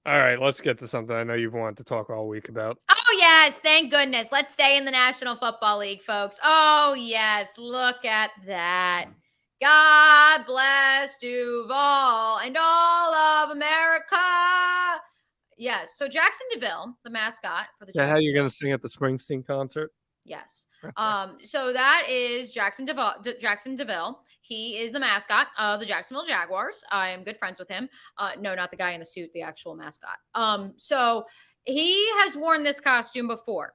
All right, let's get to something I know you've wanted to talk all week about. Oh, yes. Thank goodness. Let's stay in the National Football League, folks. Oh, yes. Look at that. God bless Duval and all of America. Yes. So Jaxson de Ville, the mascot for the Yeah, how you going Jacksonville. to sing at the Springsteen concert? Yes. Okay. So that is Jaxson de Ville. He is the mascot of the Jacksonville Jaguars. I am good friends with him. No, not the guy in the suit, the actual mascot. So he has worn this costume before.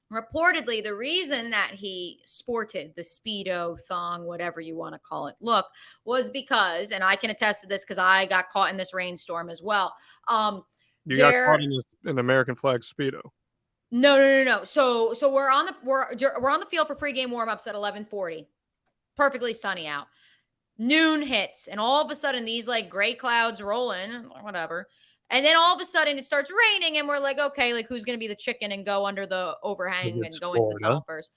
Reportedly, the reason that he sported the Speedo thong, whatever you want to call it, look, was because, and I can attest to this because I got caught in this rainstorm as well. You got There, caught in an American flag Speedo. no. So we're on the field for pregame warmups at 11:40. Perfectly sunny out. Noon hits, and all of a sudden these like gray clouds roll in, whatever. And then all of a sudden it starts raining, and we're like, okay, like who's gonna be the chicken and go under the overhang Because and it's go into the Florida. tunnel first?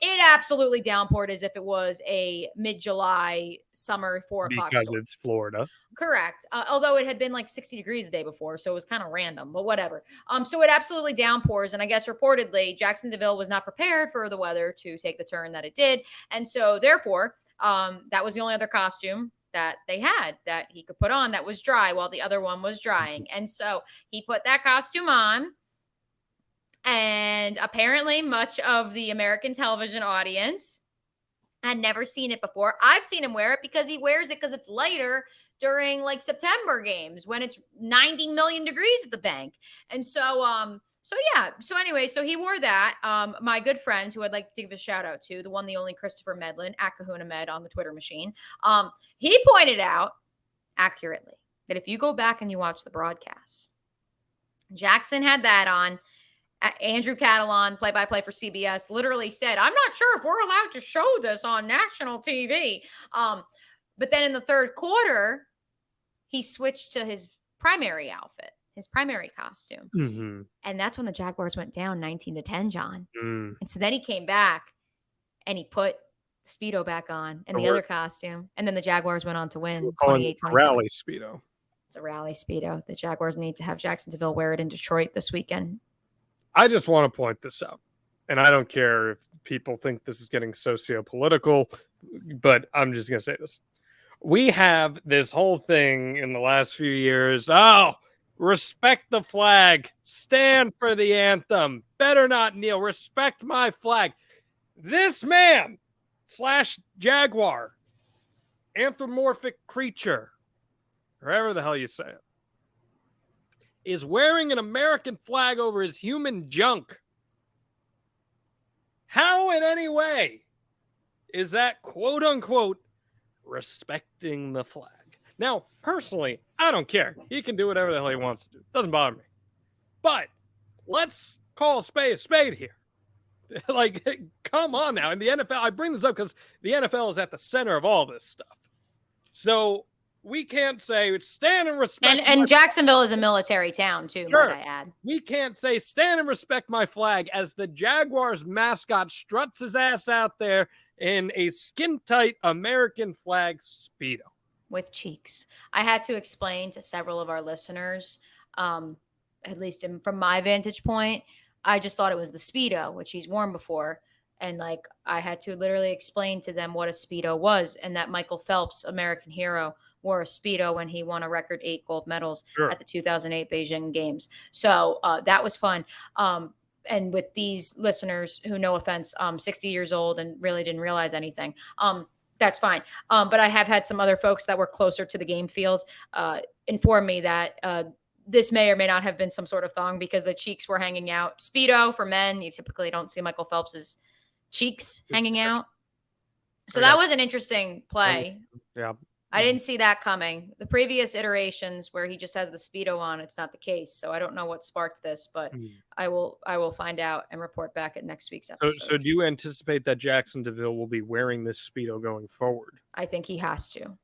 It absolutely downpoured as if it was a mid-July summer 4 o'clock Because storm. it's Florida. Correct. Although it had been like 60 degrees the day before, so it was kind of random, but whatever. So it absolutely downpours, and I guess reportedly Jaxson de Ville was not prepared for the weather to take the turn that it did, and so therefore, that was the only other costume that they had that he could put on that was dry while the other one was drying, and so he put that costume on. And apparently, much of the American television audience had never seen it before. I've seen him wear it because he wears it because it's lighter during like September games when it's 90 million degrees at the bank. And so yeah. So anyway, so he wore that. My good friend, who I'd like to give a shout out to, the one, the only Christopher Medlin at Kahuna Med on the Twitter machine. He pointed out accurately that if you go back and you watch the broadcast, Jackson had that on. Andrew Catalan, play-by-play for CBS, literally said, "I'm not sure if we're allowed to show this on national TV." But then in the third quarter, he switched to his primary outfit, his primary costume, and that's when the Jaguars went down 19-10, John. And so then he came back and he put the Speedo back on and the other costume, and then the Jaguars went on to win 28-27. Rally Speedo. It's a rally Speedo. The Jaguars need to have Jaxson de Ville wear it in Detroit this weekend. I just want to point this out, and I don't care if people think this is getting socio-political, but I'm just going to say this. We have this whole thing in the last few years. Oh, respect the flag. Stand for the anthem. Better not kneel. Respect my flag. This man / Jaguar, anthropomorphic creature, however the hell you say it, is wearing an American flag over his human junk. How in any way is that quote unquote respecting the flag? Now, personally, I don't care. He can do whatever the hell he wants to do. Doesn't bother me. But let's call a spade here. Like, come on now. In the NFL, I bring this up because the NFL is at the center of all this stuff. So we can't say stand and respect. And Jacksonville is a military town too, sure. might I add. We can't say stand and respect my flag as the Jaguars mascot struts his ass out there in a skin-tight American flag Speedo. With cheeks. I had to explain to several of our listeners, at least from my vantage point, I just thought it was the Speedo, which he's worn before. And like I had to literally explain to them what a Speedo was, and that Michael Phelps, American hero, wore a Speedo when he won a record 8 gold medals at the 2008 Beijing Games. So that was fun. And with these listeners who, no offense, 60 years old and really didn't realize anything, that's fine. But I have had some other folks that were closer to the game field inform me that this may or may not have been some sort of thong because the cheeks were hanging out. Speedo for men, you typically don't see Michael Phelps's cheeks hanging out. So that was an interesting play. Yeah. I didn't see that coming. The previous iterations where he just has the Speedo on, it's not the case. So I don't know what sparked this, but I will find out and report back at next week's episode. So do you anticipate that Jaxson de Ville will be wearing this Speedo going forward? I think he has to.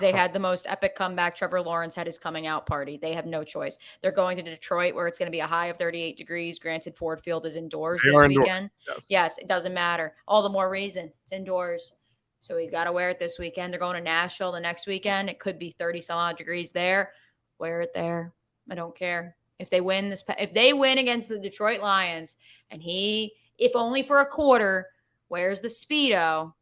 They had the most epic comeback. Trevor Lawrence had his coming out party. They have no choice. They're going to Detroit where it's going to be a high of 38 degrees. Granted, Ford Field is indoors this weekend. Yes, it doesn't matter. All the more reason. It's indoors. So he's got to wear it this weekend. They're going to Nashville the next weekend. It could be 30 some odd degrees there. Wear it there. I don't care. If they win against the Detroit Lions and he, if only for a quarter, wears the Speedo,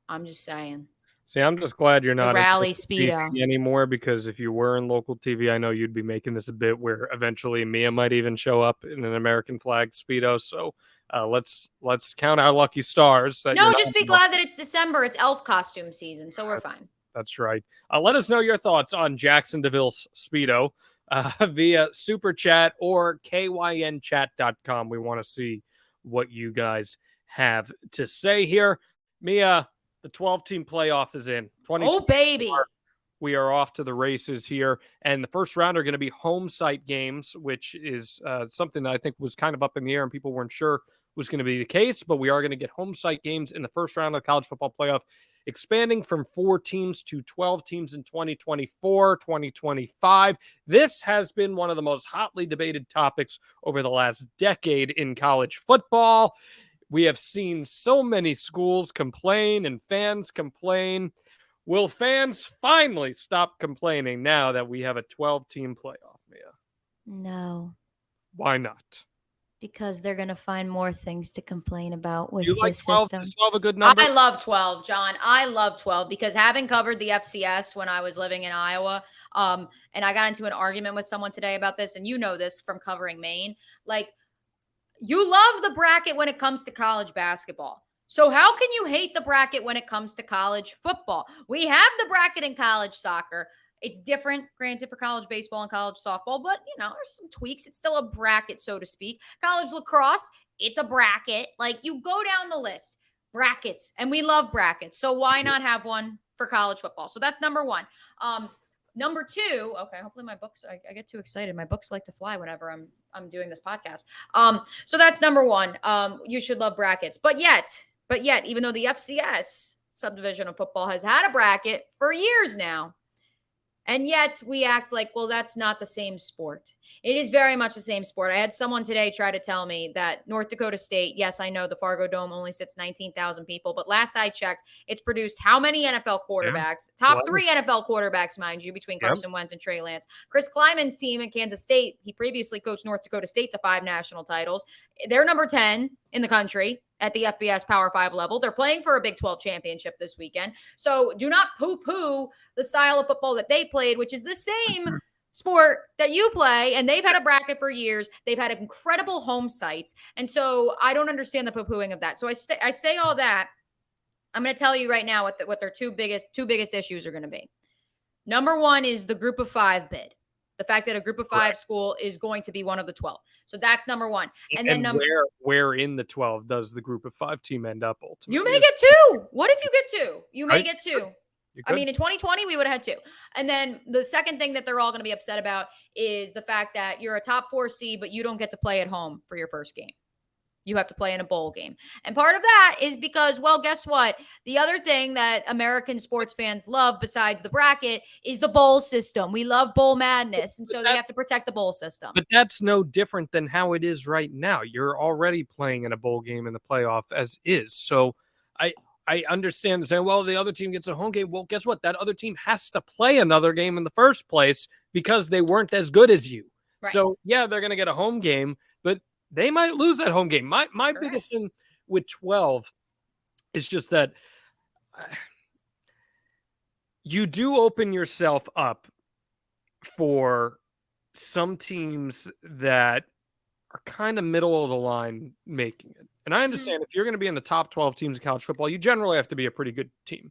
I'm just saying. See, I'm just glad you're The not in rally local Speedo. TV anymore, because if you were in local TV, I know you'd be making this a bit where eventually Mia might even show up in an American flag Speedo. So let's count our lucky stars. That you're No, not just be glad that it's December. It's elf costume season, so we're fine. That's right. Let us know your thoughts on Jaxson de Ville's Speedo via Super Chat or kynchat.com. We want to see what you guys have to say here. Mia, the 12-team playoff is in. Oh, baby. We are off to the races here. And the first round are going to be home site games, which is something that I think was kind of up in the air and people weren't sure was going to be the case. But we are going to get home site games in the first round of the college football playoff, expanding from 4 teams to 12 teams in 2024, 2025. This has been one of the most hotly debated topics over the last decade in college football. We have seen so many schools complain and fans complain. Will fans finally stop complaining now that we have a 12-team playoff, Mia? No. Why not? Because they're going to find more things to complain about with you like this 12? system. Is 12 a good number? I love 12, John. I love 12 because having covered the FCS when I was living in Iowa, and I got into an argument with someone today about this, and you know this from covering Maine, like, you love the bracket when it comes to college basketball. So how can you hate the bracket when it comes to college football? We have the bracket in college soccer. It's different, granted, for college baseball and college softball, but, there's some tweaks. It's still a bracket, so to speak. College lacrosse, it's a bracket. Like, you go down the list, brackets, and we love brackets. So why not have one for college football? So that's number one. Number two, okay, hopefully my books, I get too excited. My books like to fly whenever I'm doing this podcast. So that's number one. You should love brackets. But yet, even though the FCS subdivision of football has had a bracket for years now, and yet we act like, well, that's not the same sport. It is very much the same sport. I had someone today try to tell me that North Dakota State, yes, I know the Fargo Dome only sits 19,000 people, but last I checked, it's produced how many NFL quarterbacks? Yeah. Top 3 NFL quarterbacks, mind you, between Carson Wentz and Trey Lance. Chris Kleiman's team in Kansas State, he previously coached North Dakota State to 5 national titles. They're number 10 in the country at the FBS Power 5 level. They're playing for a Big 12 championship this weekend. So do not poo-poo the style of football that they played, which is the same sport that you play, and they've had a bracket for years. They've had incredible home sites, and so I don't understand the poo-pooing of that. So I say all that. I'm going to tell you right now what their two biggest issues are going to be. Number one is the group of 5 bid. The fact that a group of 5 school is going to be one of the 12. So that's number one. And then where in the 12 does the group of 5 team end up ultimately? You may get 2. What if you get 2? You may get 2. I mean, in 2020, we would have had 2. And then the second thing that they're all going to be upset about is the fact that you're a top 4 seed, but you don't get to play at home for your first game. You have to play in a bowl game. And part of that is because, well, guess what? The other thing that American sports fans love besides the bracket is the bowl system. We love bowl madness. And so they have to protect the bowl system. But that's no different than how it is right now. You're already playing in a bowl game in the playoff as is. So I understand saying, well, the other team gets a home game. Well, guess what? That other team has to play another game in the first place because they weren't as good as you. Right. So, yeah, they're going to get a home game, but they might lose that home game. My biggest thing with 12 is just that you do open yourself up for some teams that are kind of middle of the line making it. And I understand if you're going to be in the top 12 teams in college football, you generally have to be a pretty good team.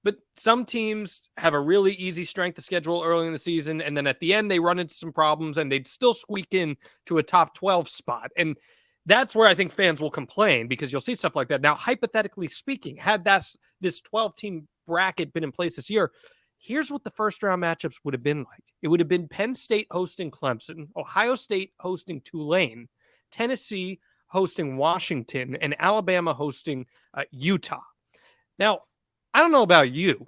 But some teams have a really easy strength of schedule early in the season, and then at the end they run into some problems, and they'd still squeak in to a top 12 spot. And that's where I think fans will complain, because you'll see stuff like that. Now, hypothetically speaking, had this 12-team bracket been in place this year, here's what the first-round matchups would have been like. It would have been Penn State hosting Clemson, Ohio State hosting Tulane, Tennessee hosting Washington, and Alabama hosting Utah. Now, I don't know about you,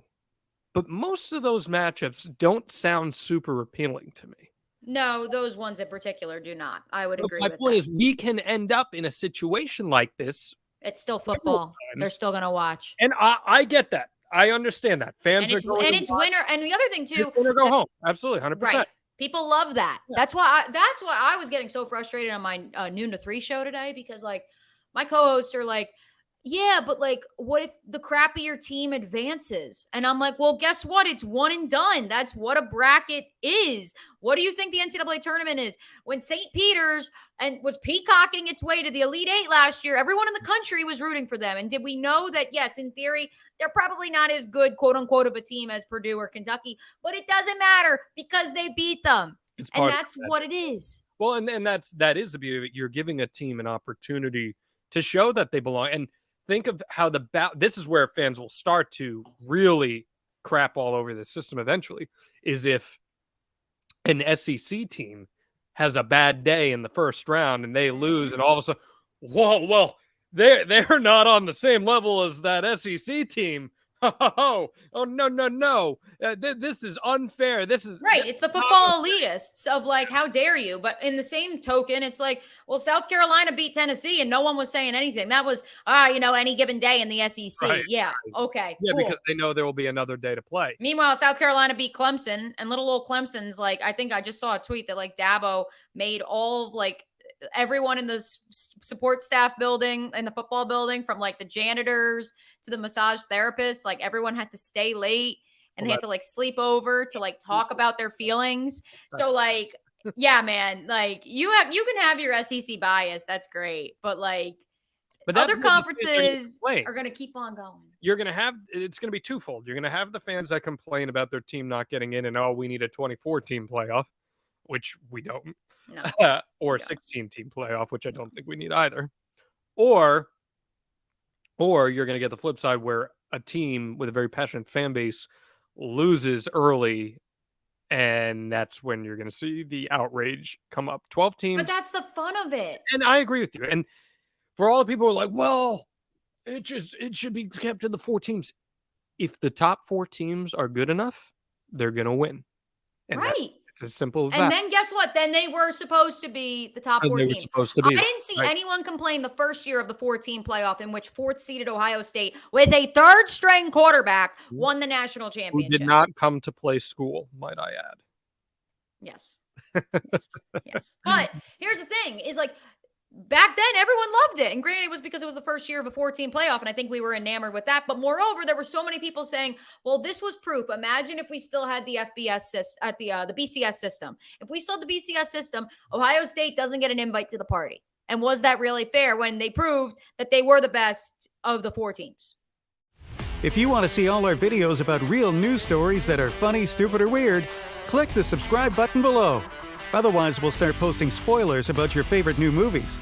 but most of those matchups don't sound super appealing to me. No, those ones in particular do not. I would agree with that. My point is, we can end up in a situation like this. It's still football. They're still going to watch. And I get that. I understand that. Fans are going to watch. And it's winter. And the other thing, too. Winter go home. Absolutely, 100%. Right. People love that. Yeah. That's why I was getting so frustrated on my noon to 3 show today, because like my co-hosts are like, yeah, but like, what if the crappier team advances? And I'm like, well, guess what? It's one and done. That's what a bracket is. What do you think the NCAA tournament is? When St. Peter's and was peacocking its way to the Elite Eight last year, everyone in the country was rooting for them. And did we know that, yes, in theory, they're probably not as good, quote unquote, of a team as Purdue or Kentucky, but it doesn't matter because they beat them. And that's what it is. Well, and that is the beauty of it. You're giving a team an opportunity to show that they belong. And think of how this is where fans will start to really crap all over the system eventually, is if an SEC team has a bad day in the first round and they lose, and all of a sudden, well, they're not on the same level as that SEC team. Oh no! This is unfair. This is right. It's the football elitists of like, how dare you? But in the same token, it's like, well, South Carolina beat Tennessee, and no one was saying anything. That was any given day in the SEC. Right, yeah, right. Okay, yeah, cool. Because they know there will be another day to play. Meanwhile, South Carolina beat Clemson, and little old Clemson's like, I think I just saw a tweet that like Dabo made all of like everyone in the support staff building, in the football building, from like the janitors to the massage therapists, like everyone had to stay late and they had to like sleep over to like talk about their feelings. So like, yeah, man, like you can have your SEC bias. That's great. But like, other conferences are going to keep on going. It's going to be twofold. You're going to have the fans that complain about their team not getting in, and we need a 24-team playoff, which we don't. No, or a 16-team playoff, which I don't think we need either. Or you're going to get the flip side, where a team with a very passionate fan base loses early, and that's when you're going to see the outrage come up. 12 teams. But that's the fun of it. And I agree with you. And for all the people who are like, well, it should be kept to the 4 teams. If the top 4 teams are good enough, they're going to win. And right. It's as simple as that. And then guess what? Then they were supposed to be the top 4 teams. I didn't see anyone complain the first year of the 4-team playoff, in which 4th-seeded Ohio State, with a 3rd-string quarterback, won the national championship. Who did not come to play school, might I add. Yes. Yes. But here's the thing, is like, back then, everyone loved it. And granted, it was because it was the first year of a 4-team playoff, and I think we were enamored with that. But moreover, there were so many people saying, well, this was proof. Imagine if we still had the the BCS system. If we still had the BCS system, Ohio State doesn't get an invite to the party. And was that really fair when they proved that they were the best of the 4 teams? If you want to see all our videos about real news stories that are funny, stupid, or weird, click the subscribe button below. Otherwise, we'll start posting spoilers about your favorite new movies.